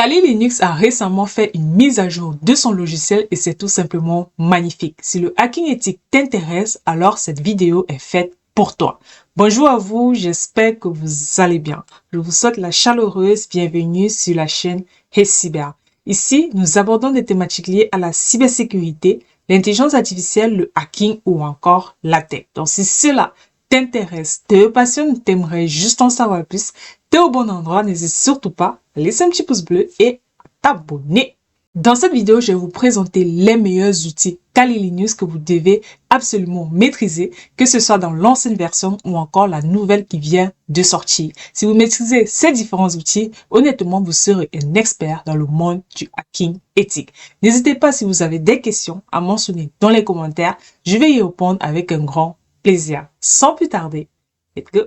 Kali Linux a récemment fait une mise à jour de son logiciel et c'est tout simplement magnifique. Si le hacking éthique t'intéresse, alors cette vidéo est faite pour toi. Bonjour à vous, j'espère que vous allez bien. Je vous souhaite la chaleureuse bienvenue sur la chaîne HeyCyber. Ici, nous abordons des thématiques liées à la cybersécurité, l'intelligence artificielle, le hacking ou encore la tech. Donc si cela t'intéresse, te passionne, t'aimerais juste en savoir plus, t'es au bon endroit, n'hésite surtout pas à laisser un petit pouce bleu et à t'abonner. Dans cette vidéo, je vais vous présenter les meilleurs outils Kali Linux que vous devez absolument maîtriser, que ce soit dans l'ancienne version ou encore la nouvelle qui vient de sortir. Si vous maîtrisez ces différents outils, honnêtement, vous serez un expert dans le monde du hacking éthique. N'hésitez pas, si vous avez des questions, à mentionner dans les commentaires. Je vais y répondre avec un grand plaisir. Sans plus tarder, let's go!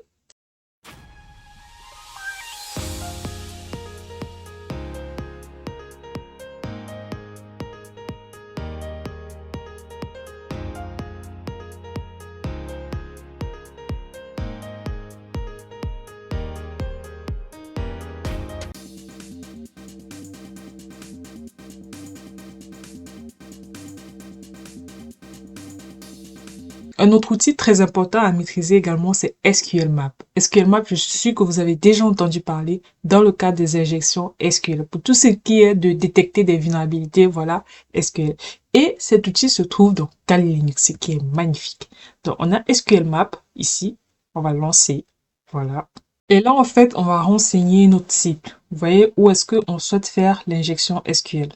Un autre outil très important à maîtriser également, c'est SQLmap. SQLmap, je suis sûr que vous avez déjà entendu parler dans le cadre des injections SQL. Pour tout ce qui est de détecter des vulnérabilités, voilà, SQL. Et cet outil se trouve dans Kali Linux, ce qui est magnifique. Donc, on a SQLmap ici. On va le lancer. Voilà. Et là, en fait, on va renseigner notre cible. Vous voyez où est-ce qu'on souhaite faire l'injection SQL.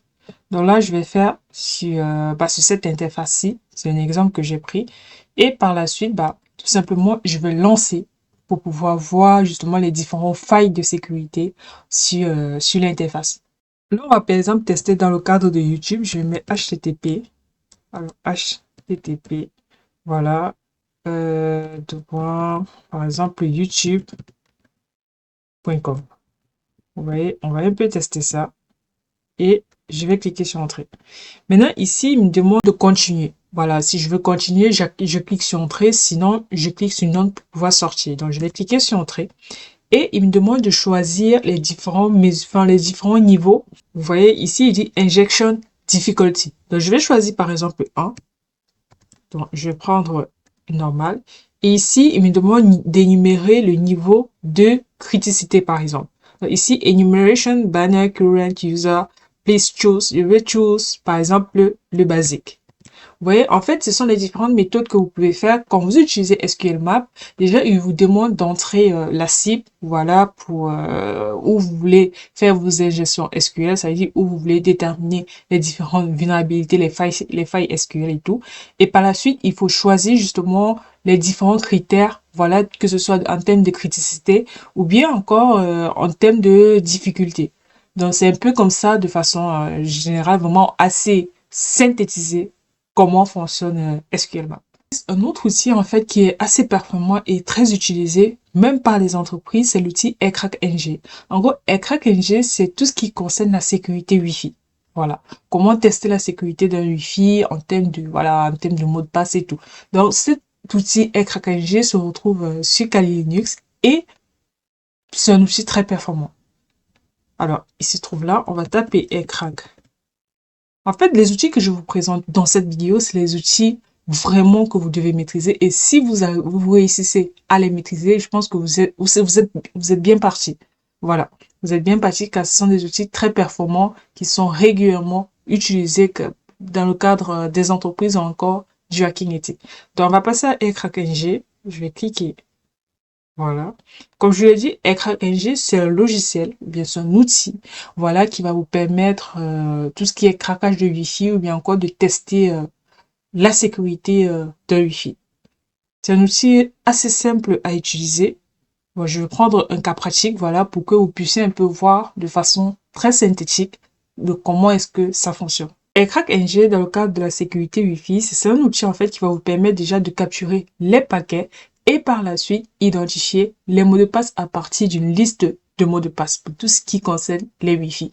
Donc là, je vais faire sur cette interface-ci. C'est un exemple que j'ai pris. Et par la suite, tout simplement, je vais lancer pour pouvoir voir justement les différentes failles de sécurité sur l'interface. Là, on va par exemple tester dans le cadre de YouTube. Je vais mettre HTTP. Alors, HTTP. Voilà. Par exemple, youtube.com. Vous voyez, on va un peu tester ça. Et je vais cliquer sur Entrée. Maintenant, ici, il me demande de continuer. Voilà, si je veux continuer, je clique sur Entrée. Sinon, je clique sur Non pour pouvoir sortir. Donc, je vais cliquer sur Entrée. Et il me demande de choisir les différents niveaux. Vous voyez, ici, il dit Injection Difficulty. Donc, je vais choisir par exemple 1. Donc, je vais prendre normal. Et ici, il me demande d'énumérer le niveau de criticité, par exemple. Donc, ici, Enumeration Banner Current User. Please choose. Je vais choose, par exemple, le basique. Vous voyez, en fait, ce sont les différentes méthodes que vous pouvez faire quand vous utilisez SQLmap. Déjà, il vous demande d'entrer la cible, voilà, pour où vous voulez faire vos injections SQL, ça veut dire où vous voulez déterminer les différentes vulnérabilités, les failles SQL et tout. Et par la suite, il faut choisir justement les différents critères, voilà, que ce soit en termes de criticité ou bien encore en termes de difficulté. Donc, c'est un peu comme ça, de façon générale, vraiment assez synthétisée, comment fonctionne SQLmap. Un autre outil en fait qui est assez performant et très utilisé même par les entreprises, c'est l'outil AirCrackNG. En gros, AirCrackNG, c'est tout ce qui concerne la sécurité Wi-Fi. Voilà, comment tester la sécurité d'un Wi-Fi en termes de mot de passe et tout. Donc cet outil AirCrackNG se retrouve sur Kali Linux et c'est un outil très performant. Alors, il se trouve là, on va taper AirCrack. En fait, les outils que je vous présente dans cette vidéo, c'est les outils vraiment que vous devez maîtriser. Et si vous réussissez à les maîtriser, je pense que vous êtes bien parti. Voilà, vous êtes bien parti car ce sont des outils très performants qui sont régulièrement utilisés dans le cadre des entreprises ou encore du hacking éthique. Donc, on va passer à AirCrackNG. Je vais cliquer. Voilà. Comme je l'ai dit, AirCrackNG, c'est un logiciel, ou bien c'est un outil, voilà, qui va vous permettre tout ce qui est craquage de Wi-Fi ou bien encore de tester la sécurité d'un Wi-Fi. C'est un outil assez simple à utiliser. Bon, je vais prendre un cas pratique, voilà, pour que vous puissiez un peu voir de façon très synthétique de comment est-ce que ça fonctionne. AirCrackNG, dans le cadre de la sécurité Wi-Fi, c'est un outil en fait qui va vous permettre déjà de capturer les paquets et par la suite identifier les mots de passe à partir d'une liste de mots de passe pour tout ce qui concerne les Wi-Fi.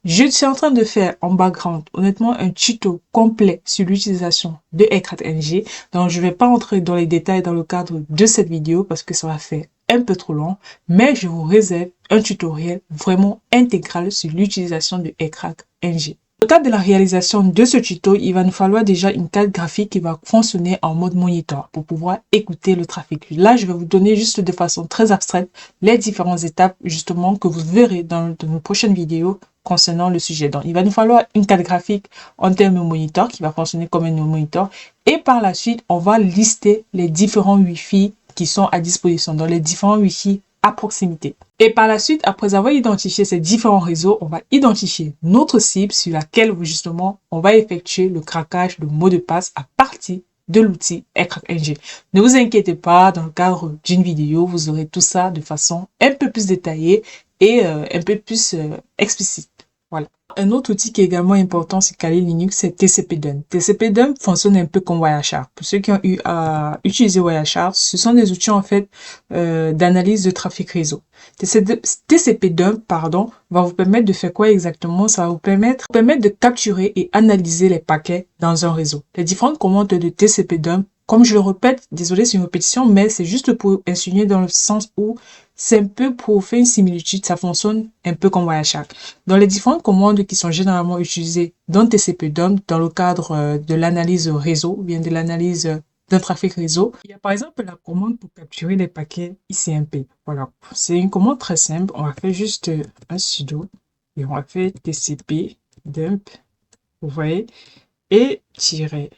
Je suis en train de faire en background, honnêtement, un tuto complet sur l'utilisation de AirCrackNG. Donc, je ne vais pas entrer dans les détails dans le cadre de cette vidéo parce que ça va faire un peu trop long, mais je vous réserve un tutoriel vraiment intégral sur l'utilisation de Aircrack NG. Dans le cadre de la réalisation de ce tuto, il va nous falloir déjà une carte graphique qui va fonctionner en mode moniteur pour pouvoir écouter le trafic. Là, je vais vous donner juste de façon très abstraite les différentes étapes justement que vous verrez dans nos prochaines vidéos concernant le sujet. Donc, il va nous falloir une carte graphique en termes de moniteur qui va fonctionner comme un moniteur. Et par la suite, on va lister les différents Wi-Fi qui sont à disposition, dans les différents Wi-Fi à proximité. Et par la suite, après avoir identifié ces différents réseaux, on va identifier notre cible sur laquelle justement on va effectuer le craquage de mots de passe à partir de l'outil Aircrack NG. Ne vous inquiétez pas, dans le cadre d'une vidéo, vous aurez tout ça de façon un peu plus détaillée et un peu plus explicite. Voilà. Un autre outil qui est également important sur Kali Linux, c'est TCP/Dump. TCP/Dump fonctionne un peu comme Wireshark. Pour ceux qui ont eu à utiliser Wireshark, ce sont des outils en fait d'analyse de trafic réseau. TCP/Dump, pardon, va vous permettre de faire quoi exactement? Ça va vous permettre de capturer et analyser les paquets dans un réseau. Les différentes commandes de TCP/Dump, comme je le répète, désolé c'est une répétition, mais c'est juste pour insinuer dans le sens où c'est un peu pour faire une similitude, ça fonctionne un peu comme Wireshark. Dans les différentes commandes qui sont généralement utilisées dans TCP/Dump, dans le cadre de l'analyse réseau, ou bien de l'analyse d'un trafic réseau, il y a par exemple la commande pour capturer les paquets ICMP. Voilà, c'est une commande très simple. On va faire juste un sudo et on va faire TCP/Dump, vous voyez, et -i.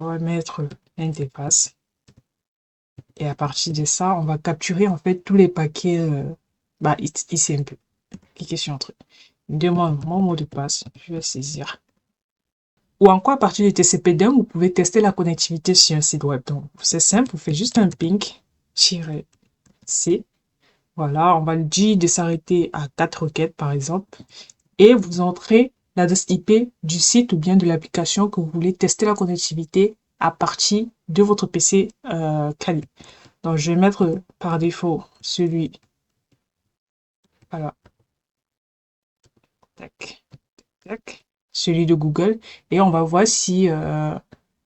On va mettre l'interface. Et à partir de ça, on va capturer en fait tous les paquets ICMP. Cliquez sur un truc. Il me demande mon mot de passe. Je vais saisir. Ou encore à partir du TCP/Dump, vous pouvez tester la connectivité sur un site web. Donc c'est simple, vous faites juste un ping-c. Voilà, on va le dire de s'arrêter à 4 requêtes par exemple. Et vous entrez l'adresse IP du site ou bien de l'application que vous voulez tester la connectivité à partir de votre PC Kali. Donc je vais mettre par défaut celui. Voilà. Tac, tac. Celui de Google. Et on va voir si...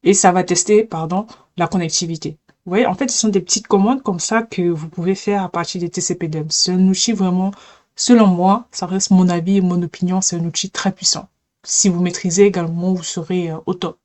et ça va tester, pardon, la connectivité. Vous voyez, en fait, ce sont des petites commandes comme ça que vous pouvez faire à partir des TCP/Dump. C'est un outil vraiment, selon moi, ça reste mon avis et mon opinion, c'est un outil très puissant. Si vous maîtrisez également, vous serez au top.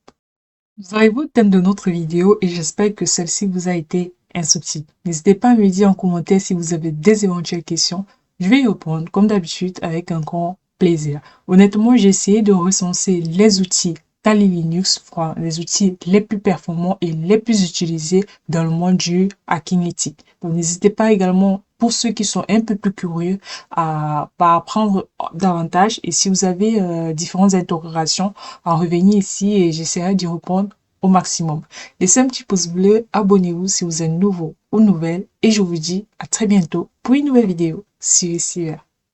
Vous aurez le thème de notre vidéo et j'espère que celle-ci vous a été instructive. N'hésitez pas à me dire en commentaire si vous avez des éventuelles questions. Je vais y répondre comme d'habitude avec un grand plaisir. Honnêtement, j'ai essayé de recenser les outils Kali Linux, les outils les plus performants et les plus utilisés dans le monde du hacking éthique. Donc n'hésitez pas également, pour ceux qui sont un peu plus curieux, à apprendre davantage. Et si vous avez différentes interrogations, à revenir ici et j'essaierai d'y répondre au maximum. Laissez un petit pouce bleu, abonnez-vous si vous êtes nouveau ou nouvelle et je vous dis à très bientôt pour une nouvelle vidéo sur ici.